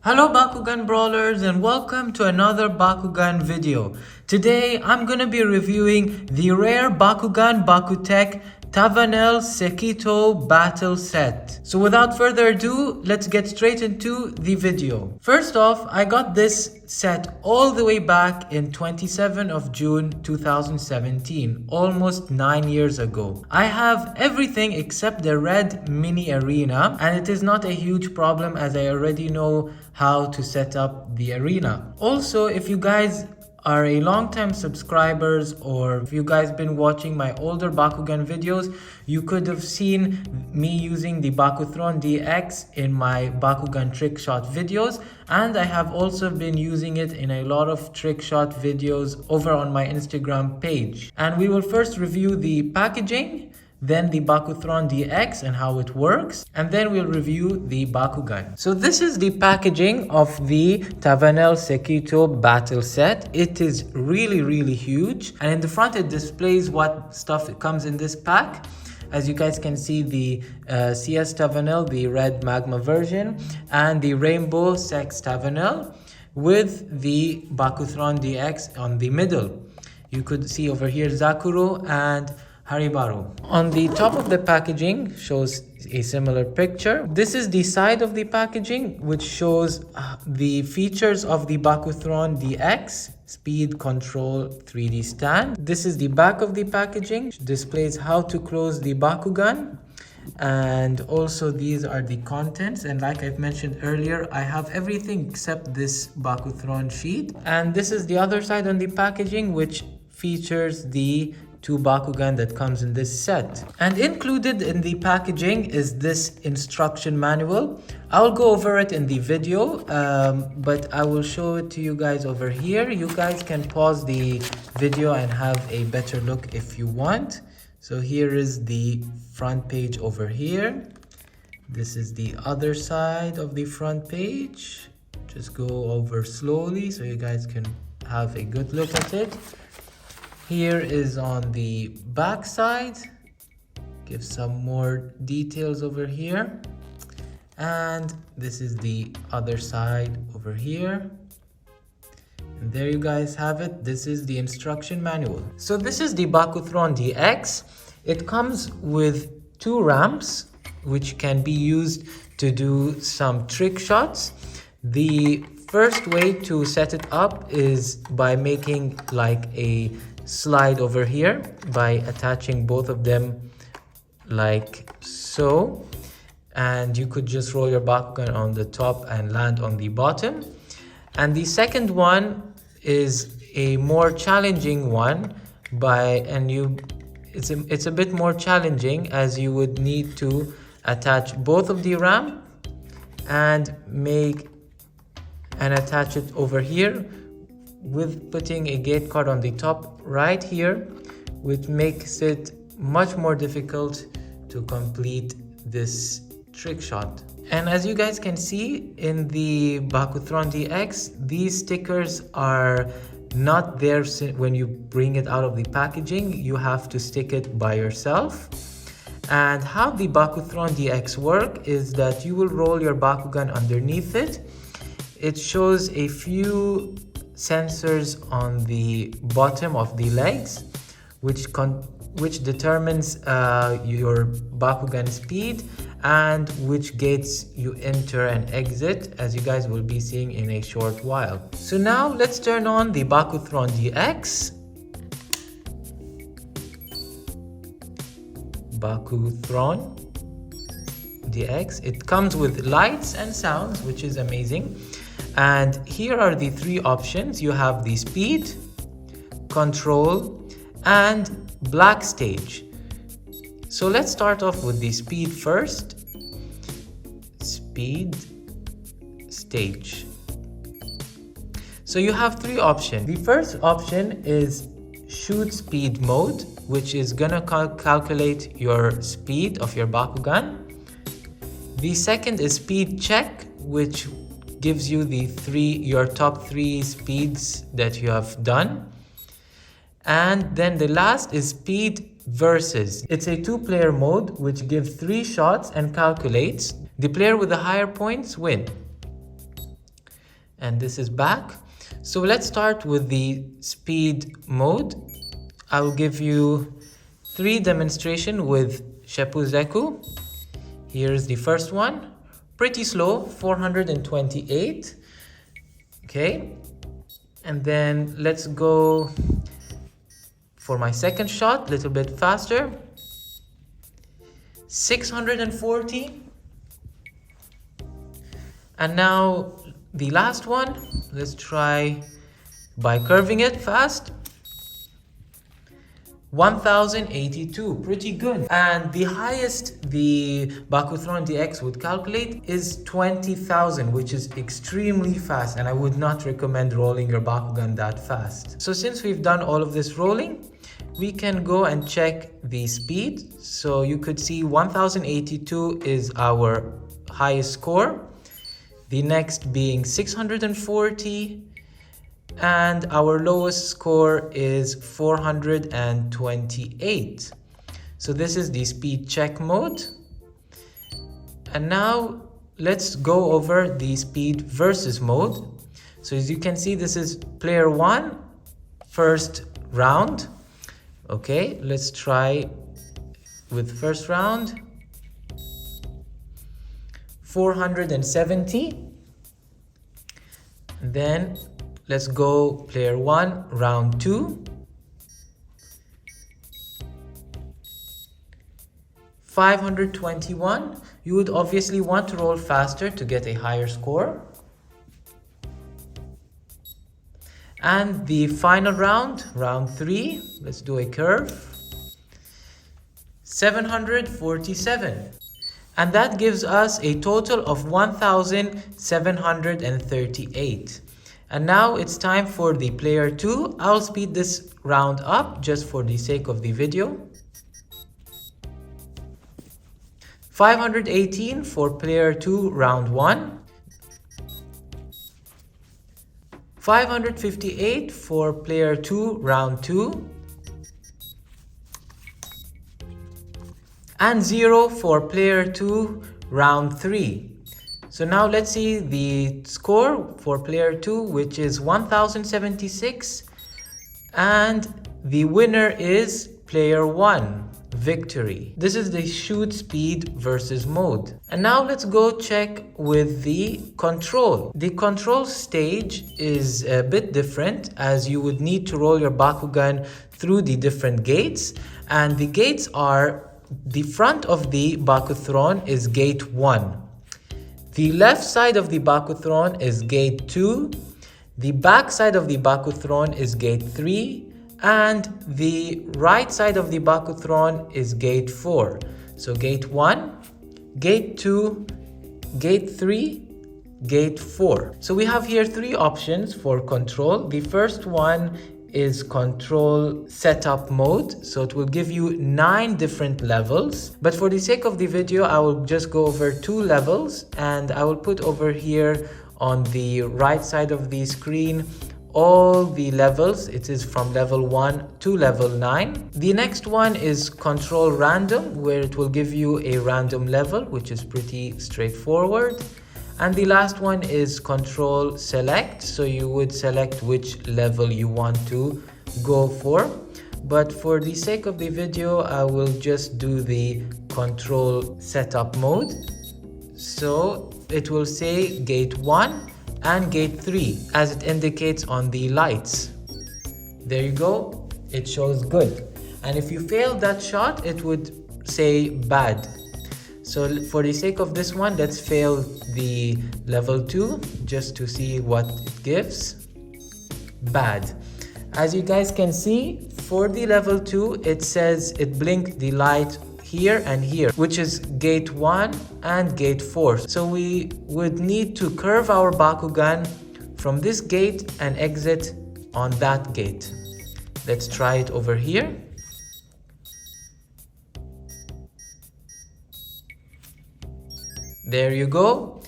Hello Bakugan Brawlers and welcome to another Bakugan video. Today I'm gonna be reviewing the rare Bakugan Bakutech Tavanel Sekitou battle set. So without further ado, let's get straight into the video. First off, I got this set all the way back in 27 of June 2017, almost 9 years ago. I have everything except the red mini arena, and it is not a huge problem as I already know how to set up the arena. Also, if you guys are a long-time subscribers, or if you guys been watching my older Bakugan videos, you could have seen me using the BakuThron DX in my Bakugan trick shot videos, and I have also been using it in a lot of trick shot videos over on my Instagram page. And we will first review the packaging, then the BakuThron DX and how it works, and then we'll review the Bakugan. So this is the packaging of the Tavanel Sekitou battle set. It is really huge, and in the front it displays what stuff comes in this pack. As you guys can see, the CS Tavanel, the red Magma version, and the rainbow Sechs Tavanel with the BakuThron DX on the middle. You could see over here Zakuro and Haribaru. On the top of the packaging shows a similar picture. This is the side of the packaging, which shows the features of the BakuThron DX speed control 3D stand. This is the back of the packaging, displays how to close the Bakugan, and also these are the contents. And like I've mentioned earlier, I have everything except this BakuThron sheet. And this is the other side on the packaging, which features the two Bakugan that comes in this set. And included in the packaging is this instruction manual. I'll go over it in the video, but I will show it to you guys over here. You guys can pause the video and have a better look if you want. So here is the front page over here. This is the other side of the front page. Just go over slowly so you guys can have a good look at it. Here is on the back side, give some more details over here, and this is the other side over here, and there you guys have it. This is the instruction manual. So this is the BakuThron DX. It comes with two ramps which can be used to do some trick shots. The first way to set it up is by making like a slide over here by attaching both of them like so, and you could just roll your Bakugan on the top and land on the bottom. And the second one is a more challenging one it's a bit more challenging, as you would need to attach both of the ramp and attach it over here with putting a gate card on the top right here, which makes it much more difficult to complete this trick shot. And as you guys can see in the BakuThron DX, these stickers are not there when you bring it out of the packaging. You have to stick it by yourself. And how the BakuThron DX work is that you will roll your Bakugan underneath it. It shows a few sensors on the bottom of the legs, which determines your Bakugan speed and which gates you enter and exit, as you guys will be seeing in a short while. So now let's turn on the BakuThron DX. BakuThron DX. It comes with lights and sounds, which is amazing. And here are the three options. You have the speed, control, and black stage. So let's start off with the speed first. Speed stage. So you have three options. The first option is shoot speed mode, which is gonna calculate your speed of your Bakugan. The second is speed check, which gives you your top three speeds that you have done. And then the last is speed versus. It's a two-player mode which gives 3 shots and calculates. The player with the higher points win. and this is back. So let's start with the speed mode. I will give you 3 demonstrations with Shepuzeku. Here's the first one. Pretty slow, 428. Okay. And then let's go for my second shot, a little bit faster. 640. And now the last one, let's try by curving it fast. 1082, pretty good. And the highest the BakuThron DX would calculate is 20,000, which is extremely fast, and I would not recommend rolling your Bakugan that fast. So since we've done all of this rolling, we can go and check the speed. So you could see 1082 is our highest score, the next being 640, and our lowest score is 428. So this is the speed check mode. And now let's go over the speed versus mode. So as you can see, this is player 1, first round. Okay, let's try with first round. 470. Then let's go player 1, round 2. 521. You would obviously want to roll faster to get a higher score. And the final round, round 3, let's do a curve. 747. And that gives us a total of 1738. And now it's time for the player 2. I'll speed this round up just for the sake of the video. 518 for player 2, round 1. 558 for player 2, round 2. And 0 for player 2, round 3. So now let's see the score for player 2, which is 1076. And the winner is player 1, victory. This is the shoot speed versus mode. And now let's go check with the control. The control stage is a bit different, as you would need to roll your Bakugan through the different gates. And the gates are, the front of the BakuThron is gate 1. The left side of the BakuThron is gate 2. The back side of the BakuThron is gate 3. And the right side of the BakuThron is gate 4. So gate 1, gate 2, gate 3, gate 4. So we have here 3 options for control. The first one is control setup mode. So it will give you 9 different levels. But for the sake of the video, I will just go over 2 levels, and I will put over here on the right side of the screen all the levels. It is from level 1 to level 9. The next one is control random, where it will give you a random level, which is pretty straightforward. And the last one is control select, so you would select which level you want to go for. But for the sake of the video, I will just do the control setup mode. So it will say gate 1 and gate 3 as it indicates on the lights. There you go, it shows good. And if you failed that shot, it would say bad. So for the sake of this one, let's fail the level 2 just to see what it gives. Bad. As you guys can see, for the level 2, it says it blinked the light here and here, which is gate 1 and gate 4. So we would need to curve our Bakugan from this gate and exit on that gate. Let's try it over here. There you go.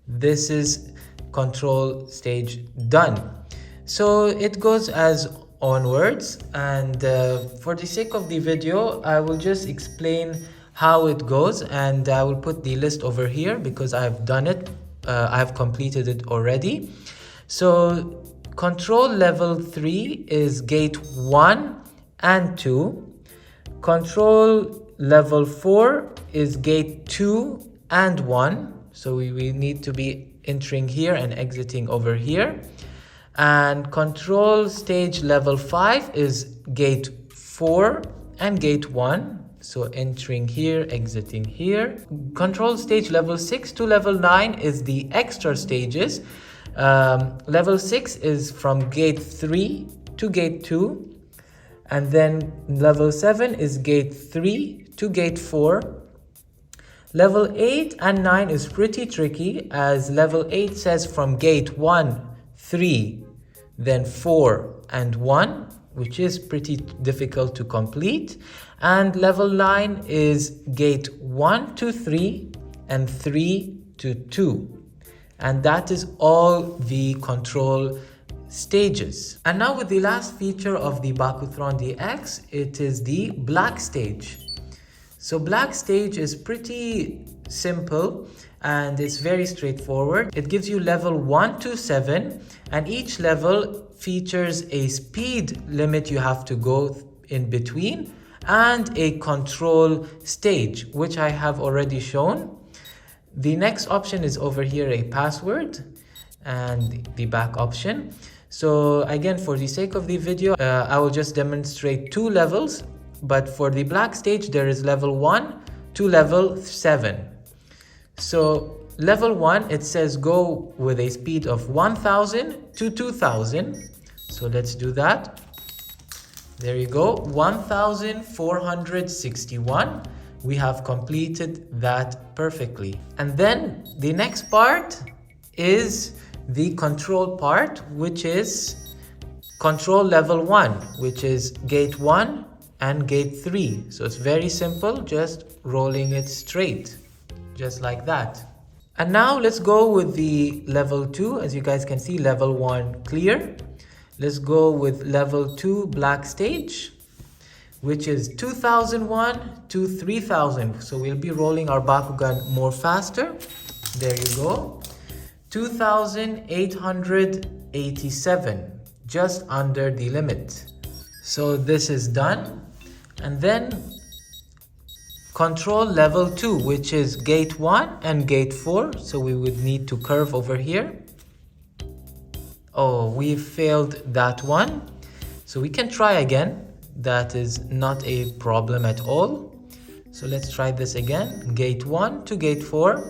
This is control stage done. So it goes as onwards, and for the sake of the video, I will just explain how it goes, and I will put the list over here because I've done it. I've completed it already. So control level 3 is gate 1 and 2. Control level 4 is gate 2 and 1. So we need to be entering here and exiting over here. And control stage level 5 is gate 4 and gate 1. So entering here, exiting here. Control stage level 6 to level 9 is the extra stages. Level 6 is from gate 3 to gate 2. And then level 7 is gate 3 to gate 4. Level 8 and 9 is pretty tricky, as level 8 says from gate 1, 3, then 4 and 1, which is pretty difficult to complete. And level 9 is gate 1 to 3 and 3 to 2. And that is all the control stages. And now with the last feature of the BakuThron DX, it is the black stage. So black stage is pretty simple and it's very straightforward. It gives you level 1 to 7, and each level features a speed limit you have to go in between and a control stage, which I have already shown. The next option is over here, a password, and the back option. So again, for the sake of the video, I will just demonstrate 2 levels, but for the black stage, there is level 1 to level 7. So level 1, it says go with a speed of 1000 to 2000. So let's do that. There you go, 1461. We have completed that perfectly. And then the next part is the control part, which is control level 1, which is gate 1 and gate 3. So it's very simple, just rolling it straight, just like that. And now let's go with the level 2. As you guys can see, level 1 clear. Let's go with level 2 black stage, which is 2001 to 3000. So we'll be rolling our Bakugan more faster. There you go. 2887, just under the limit. So this is done. And then control level 2, which is gate 1 and gate 4. So we would need to curve over here. Oh, we failed that one. So we can try again. That is not a problem at all. So let's try this again. Gate 1 to gate 4.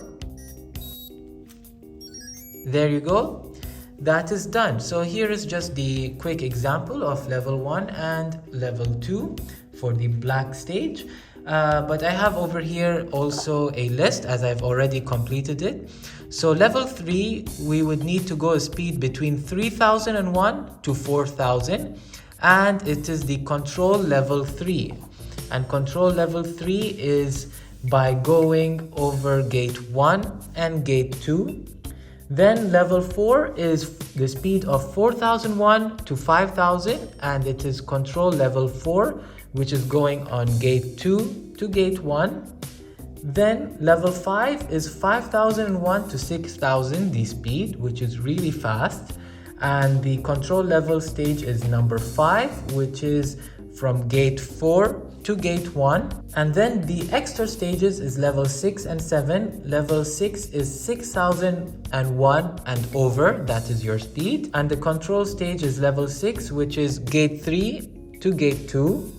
There you go. That is done. So here is just the quick example of level 1 and level 2 for the black stage. But I have over here also a list, as I've already completed it. So level 3, we would need to go a speed between 3001 to 4000. And it is the control level 3. And control level 3 is by going over gate 1 and gate 2. Then level 4 is the speed of 4001 to 5000, and it is control level 4, which is going on gate 2 to gate 1. Then level 5 is 5001 to 6000, the speed, which is really fast. And the control level stage is number 5, which is from gate 4 to gate 1. And then the extra stages is level 6 and 7. Level 6 is 6001 and over, that is your speed. And the control stage is level 6, which is gate 3 to gate 2.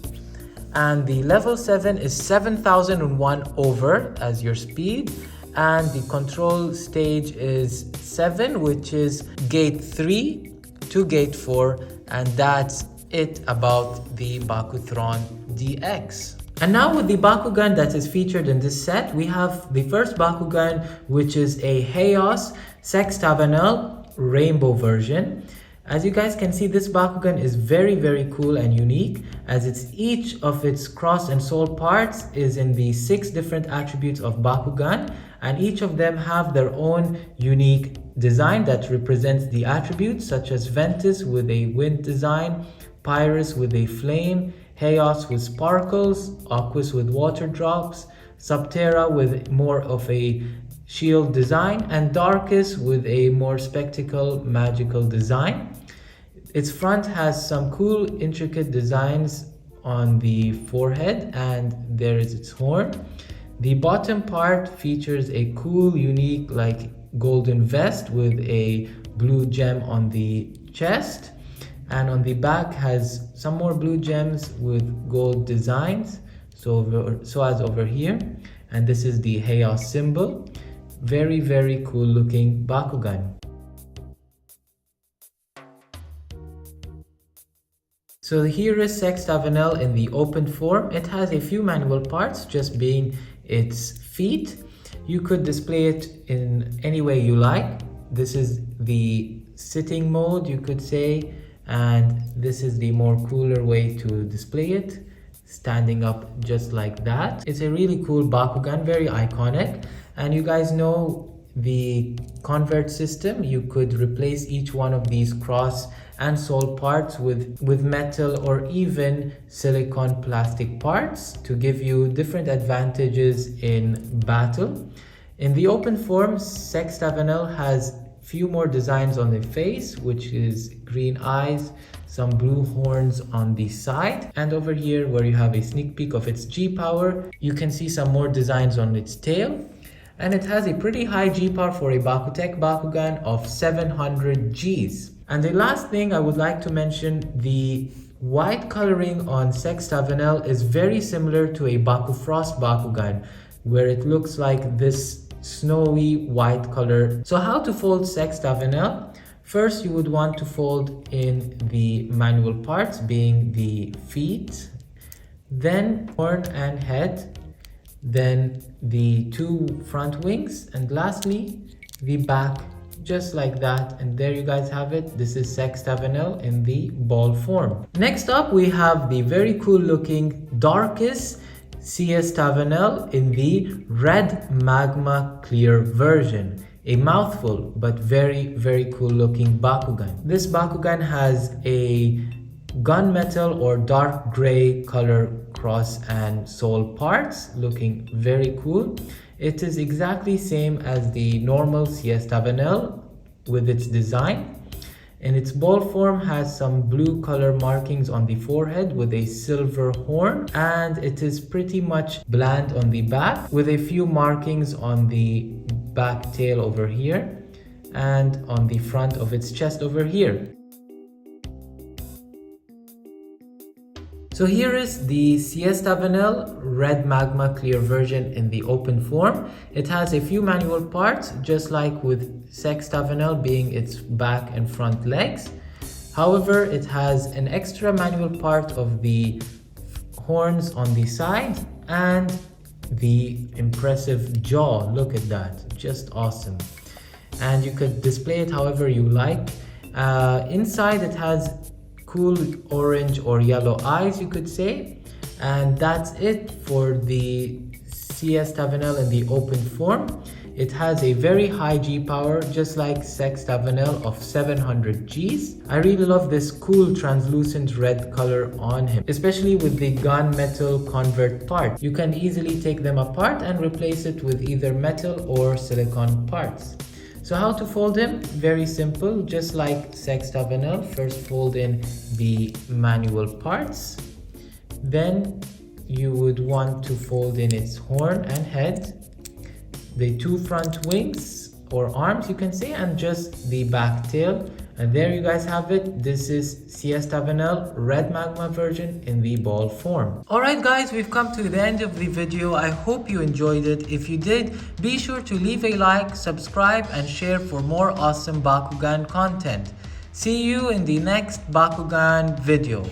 And the level 7 is 7001 over as your speed. And the control stage is 7, which is gate 3 to gate 4. And that's it about the BakuThron DX. And now with the Bakugan that is featured in this set, we have the first Bakugan, which is a Chaos Sechs Tavanel rainbow version. As you guys can see, this Bakugan is very cool and unique, as each of its cross and soul parts is in the 6 different attributes of Bakugan, and each of them have their own unique design that represents the attributes, such as Ventus with a wind design, Pyrus with a flame, Chaos with sparkles, Aquas with water drops, Subterra with more of a shield design, and darkest with a more spectacle magical design. Its front has some cool intricate designs on the forehead, and there is its horn. The bottom part features a cool, unique, like golden vest with a blue gem on the chest, and on the back has some more blue gems with gold designs, so as over here. And this is the Heya symbol. Very cool looking Bakugan. So here is Sechs Tavanel in the open form. It has a few manual parts, just being its feet. You could display it in any way you like. This is the sitting mode, you could say, and this is the more cooler way to display it, standing up just like that. It's a really cool Bakugan, very iconic. And you guys know the convert system. You could replace each one of these cross and sole parts with metal or even silicone plastic parts to give you different advantages in battle. In the open form, Sechs Tavanel has few more designs on the face, which is green eyes, some blue horns on the side, and over here where you have a sneak peek of its G power, you can see some more designs on its tail. And it has a pretty high G power for a Bakutech Bakugan of 700 Gs. And the last thing I would like to mention, the white coloring on Sechs Tavanel is very similar to a Bakufrost Bakugan, where it looks like this snowy white color. So how to fold Sechs Tavanel? First, you would want to fold in the manual parts, being the feet, then horn and head, then the two front wings, and lastly the back, just like that. And there you guys have it. This is Sechs Tavanel in the ball form. Next up, we have the very cool looking darkest CS Tavanel in the red magma clear version. A mouthful, but very cool looking Bakugan. This Bakugan has a gunmetal or dark gray color cross and sole parts, looking very cool. It is exactly same as the normal CS Tavanel with its design. In its ball form has some blue color markings on the forehead with a silver horn, and it is pretty much bland on the back with a few markings on the back tail over here and on the front of its chest over here. So here is the CS Tavanel red magma clear version in the open form. It has a few manual parts, just like with Sechs Tavanel being its back and front legs. However, it has an extra manual part of the horns on the side and the impressive jaw. Look at that, just awesome. And you could display it however you like. Inside it has cool orange or yellow eyes, you could say. And that's it for the CS Tavanel in the open form. It has a very high G power, just like Sechs Tavanel of 700 Gs. I really love this cool translucent red color on him, especially with the gunmetal convert part. You can easily take them apart and replace it with either metal or silicone parts. So how to fold him? Very simple, just like Sechs Tavanel. First fold in the manual parts. Then you would want to fold in its horn and head, the two front wings or arms you can say, and just the back tail. And there you guys have it. This is CS Tavanel red magma version in the ball form. Alright guys, we've come to the end of the video. I hope you enjoyed it. If you did, be sure to leave a like, subscribe and share for more awesome Bakugan content. See you in the next Bakugan video.